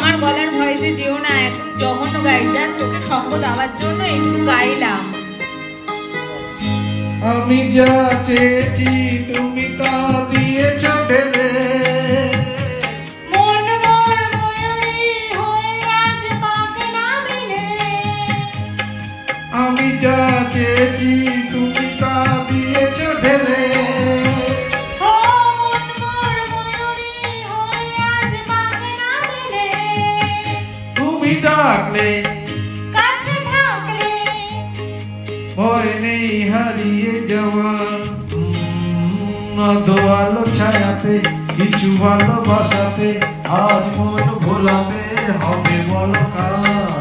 আমার গলার ভয়েসে যেও না, একদম জঘন্য গাই, জাস্ট ওকে সঙ্গ দেওয়ার জন্য একটু গাইলাম। আমি যা চেয়েছি তুমি তা দিয়েছ ঢেলে, মন মোর ময়ূরী হয়ে আজ পাক না মিলে। আমি যা চেয়েছি তুমি তা দিয়েছ ঢেলে, ও মন মোর ময়ূরী হয়ে আজ পাক না মিলে। তুমি ডাকলে কাছে থাকলে ভয় নেই হারিয়ে যাওয়া। দোয়ালো ছায়াতে কিছু ভালোবাসাতে আজ মন ভোলাতে হবে বলো কার।